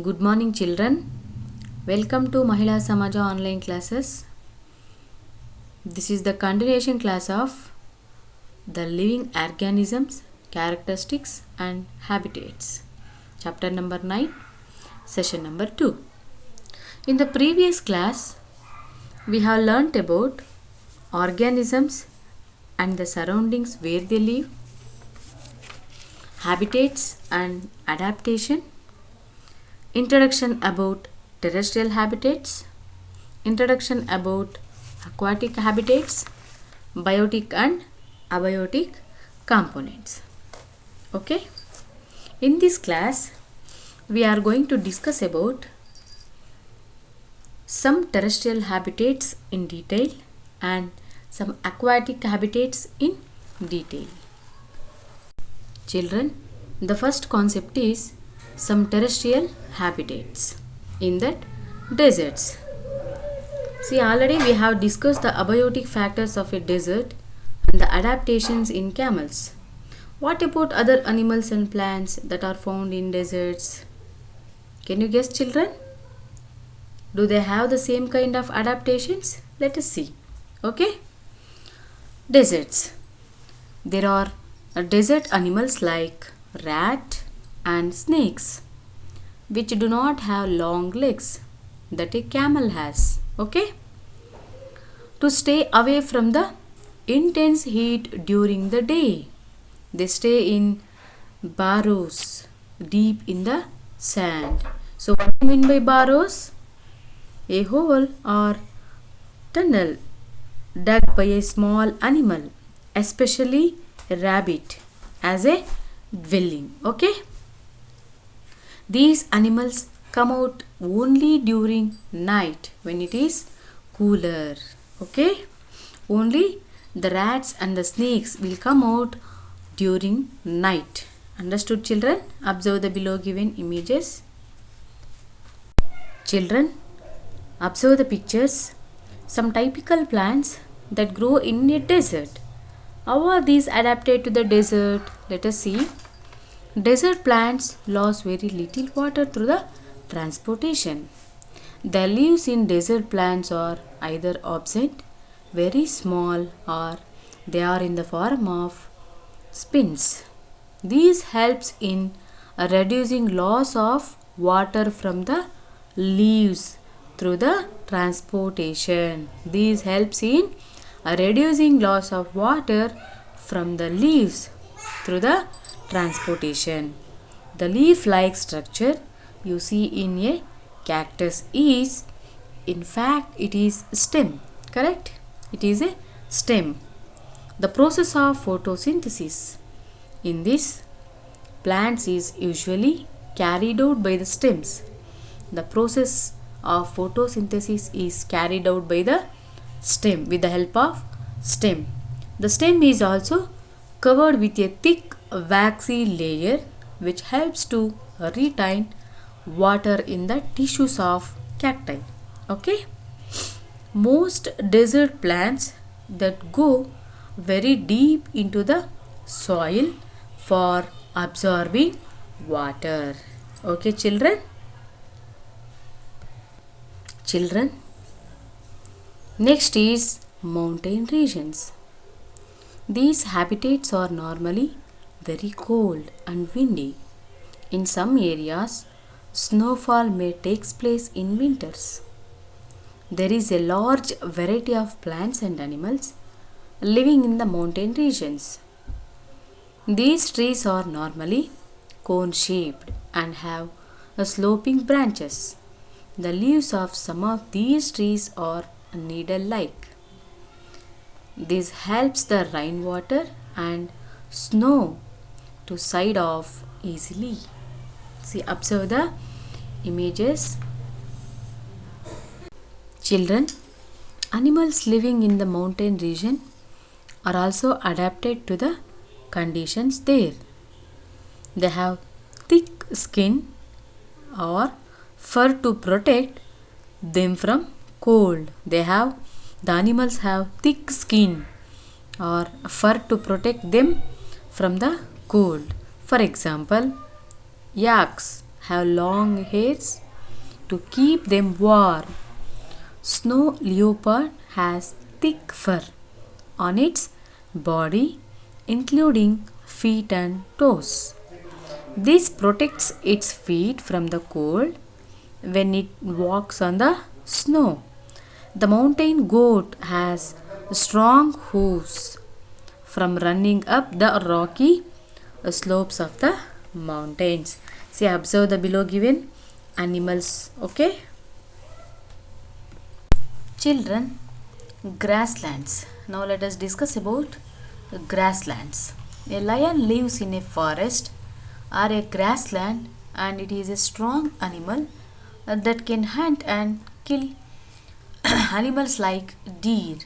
Good morning, children. Welcome to Mahila Samaja online classes. This is the continuation class of the living organisms, characteristics and habitats. Chapter number 9, session number 2. In the previous class, we have learnt about organisms and the surroundings where they live, habitats and adaptation, introduction about terrestrial habitats, introduction about aquatic habitats, biotic and abiotic components. Okay? In this class, we are going to discuss about some terrestrial habitats in detail and some aquatic habitats in detail. Children, the first concept is some terrestrial habitats. In that, deserts. See, already we have discussed the abiotic factors of a desert and the adaptations in camels. What about other animals and plants that are found in deserts? Can you guess, children? Do they have the same kind of adaptations? Let us see. Okay? Deserts. There are desert animals like rat and snakes, which do not have long legs that a camel has. Okay? To stay away from the intense heat during the day, they stay in burrows deep in the sand. So what do you mean by burrows? A hole or tunnel dug by a small animal, especially a rabbit, as a dwelling. Okay? These animals come out only during night when it is cooler. Okay? Only the rats and the snakes will come out during night. Understood, children? Observe the below given images. Children, observe the pictures. Some typical plants that grow in a desert. How are these adapted to the desert? Let us see. Desert plants lose very little water through the transportation. The leaves in desert plants are either absent, very small, or they are in the form of spins. This helps in reducing loss of water from the leaves through the transportation. This helps in reducing loss of water from the leaves through the transportation. The leaf-like structure you see in a cactus is, in fact, it is stem. Correct? It is a stem. The process of photosynthesis in this plants is usually carried out by the stems. The process of photosynthesis is carried out by the stem with the help of stem. The stem is also covered with a thick waxy layer which helps to retain water in the tissues of cacti. Okay? Most desert plants that go very deep into the soil for absorbing water. Okay, children? Children, next is mountain regions. These habitats are normally very cold and windy. In some areas, snowfall may take place in winters. There is a large variety of plants and animals living in the mountain regions. These trees are normally cone-shaped and have sloping branches. The leaves of some of these trees are needle-like. This helps the rainwater and snow to side off easily. See, observe the images. Children, animals living in the mountain region are also adapted to the conditions there. They have thick skin or fur to protect them from cold. The animals have thick skin or fur to protect them from the cold. For example, yaks have long hairs to keep them warm. Snow leopard has thick fur on its body, including feet and toes. This protects its feet from the cold when it walks on the snow. The mountain goat has strong hooves from running up the rocky slopes of the mountains. See, observe the below given animals. Okay, children, grasslands. Now let us discuss about grasslands. A lion lives in a forest or a grassland, and it is a strong animal that can hunt and kill animals like deer.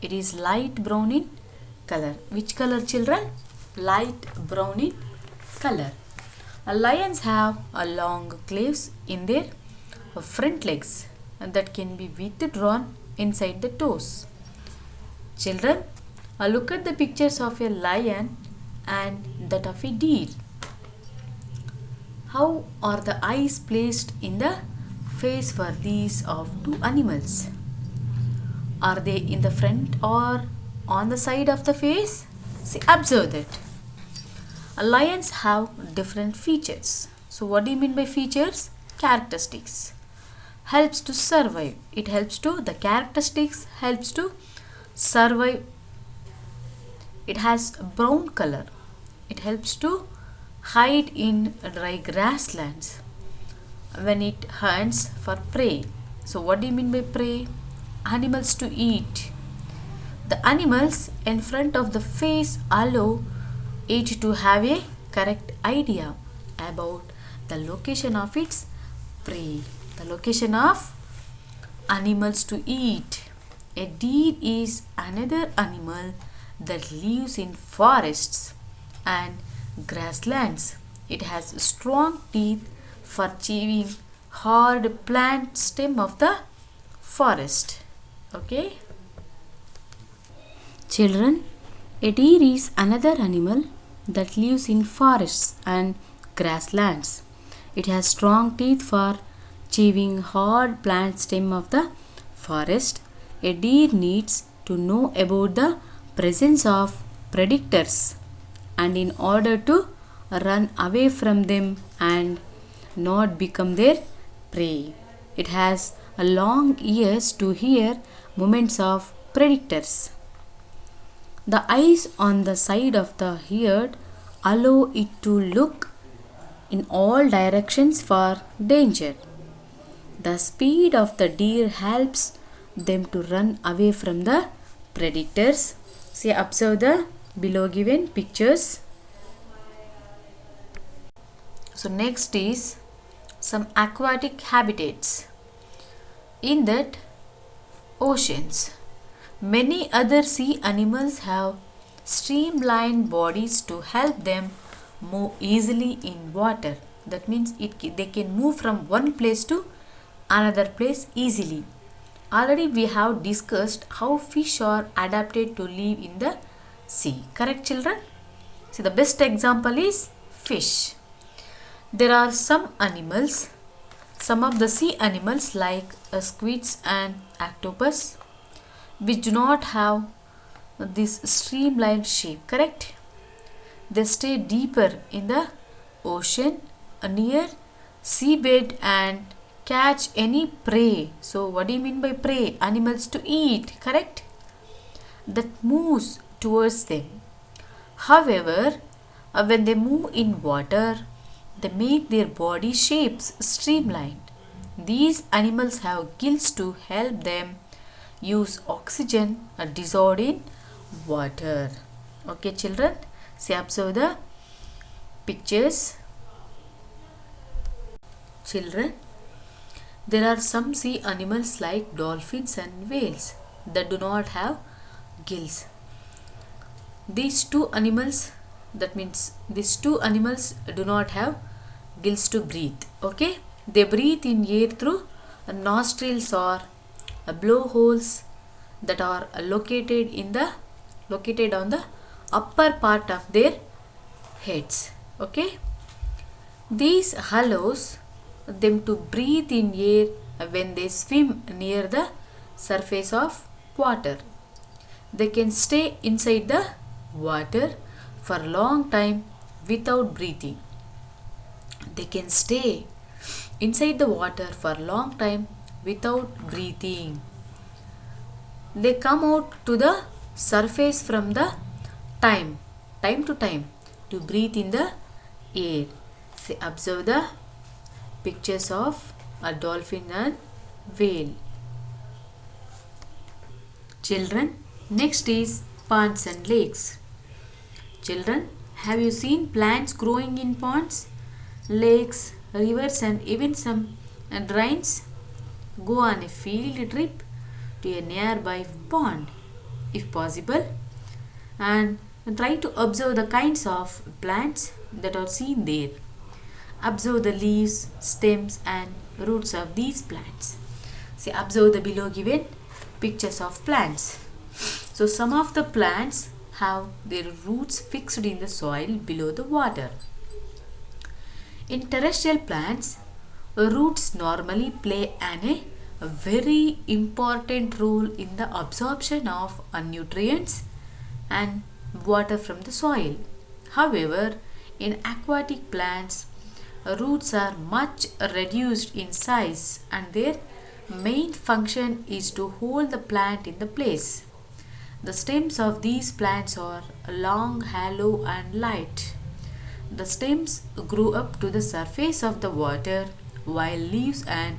It is light brown in color. Which color, children? Light brown in color. Lions have a long claws in their front legs that can be withdrawn inside the toes. Children, look at the pictures of a lion and that of a deer. How are the eyes placed in the face for these of two animals? Are they in the front or on the side of the face? See, observe that. Lions have different features. So what do you mean by features? Characteristics. Helps to survive. It helps to, the characteristics helps to survive. It has brown color. It helps to hide in dry grasslands when it hunts for prey. So what do you mean by prey? Animals to eat. The animals in front of the face allow it to have a correct idea about the location of its prey. The location of animals to eat. A deer is another animal that lives in forests and grasslands. It has strong teeth for chewing hard plant stem of the forest. Okay. Children, a deer is another animal that lives in forests and grasslands. It has strong teeth for chewing hard plant stem of the forest. A deer needs to know about the presence of predators, and in order to run away from them and not become their prey. It has a long ears to hear movements of predators. The eyes on the side of the head allow it to look in all directions for danger. The speed of the deer helps them to run away from the predators. See, observe the below given pictures. So next is some aquatic habitats. In that, oceans. Many other sea animals have streamlined bodies to help them move easily in water. That means they can move from one place to another place easily. Already we have discussed how fish are adapted to live in the sea. Correct, children? So the best example is fish. There are some animals, some of the sea animals like squids and octopus, which do not have this streamlined shape. Correct? They stay deeper in the ocean near seabed and catch any prey. So what do you mean by prey? Animals to eat. Correct? That moves towards them. However, when they move in water, they make their body shapes streamlined. These animals have gills to help them use oxygen dissolved in water. Okay, children? See, observe the pictures. Children, there are some sea animals like dolphins and whales that do not have gills. These two animals, that means these two animals do not have gills to breathe. Okay, they breathe in air through nostrils or blowholes that are located on the upper part of their heads. Okay, This allows them to breathe in air when they swim near the surface of water. They can stay inside the water for a long time without breathing. They can stay inside the water for a long time without breathing. They come out to the surface from the time to time to breathe in the air. See, observe the pictures of a dolphin and whale. Children, next is ponds and lakes. Children, have you seen plants growing in ponds, lakes, rivers, and even some drains? Go on a field trip to a nearby pond if possible and try to observe the kinds of plants that are seen there. Observe the leaves, stems, and roots of these plants. See, observe the below given pictures of plants. So, some of the plants have their roots fixed in the soil below the water. In terrestrial plants, roots normally play a very important role in the absorption of nutrients and water from the soil. However, in aquatic plants, roots are much reduced in size and their main function is to hold the plant in the place. The stems of these plants are long, hollow, and light. The stems grow up to the surface of the water while leaves and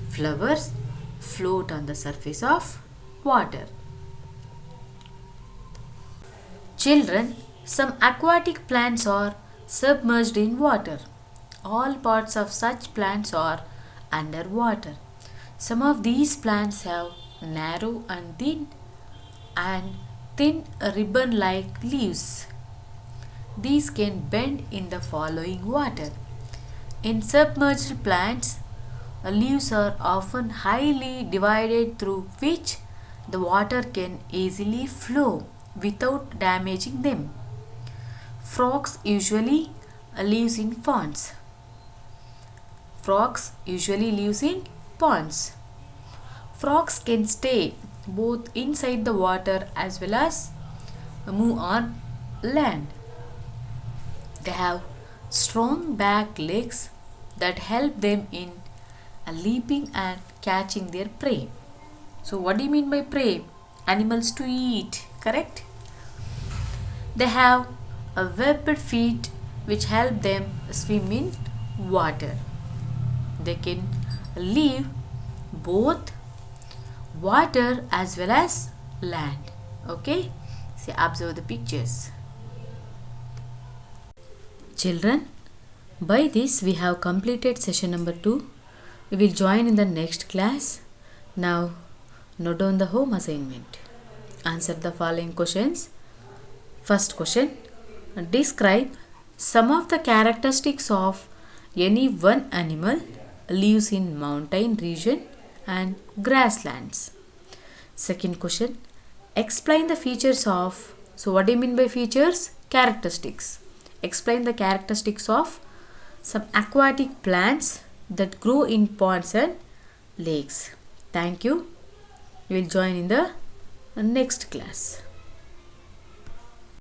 flowers float on the surface of water. Children, some aquatic plants are submerged in water. All parts of such plants are underwater. Some of these plants have narrow and thin ribbon like leaves. These can bend in the following water. In submerged plants, leaves are often highly divided through which the water can easily flow without damaging them. Frogs usually live in ponds. Frogs usually live in ponds. Frogs can stay both inside the water as well as move on land. They have strong back legs that help them in leaping and catching their prey. So, what do you mean by prey? Animals to eat, correct? They have a webbed feet which help them swim in water. They can live both water as well as land. Okay? So, observe the pictures. Children, by this we have completed session number 2. We will join in the next class. Now, note down the home assignment. Answer the following questions. First question. Describe some of the characteristics of any one animal lives in mountain region and grasslands. Second question. Explain the features of, so what do you mean by features? Characteristics. Explain the characteristics of some aquatic plants that grow in ponds and lakes. Thank you. We will join in the next class.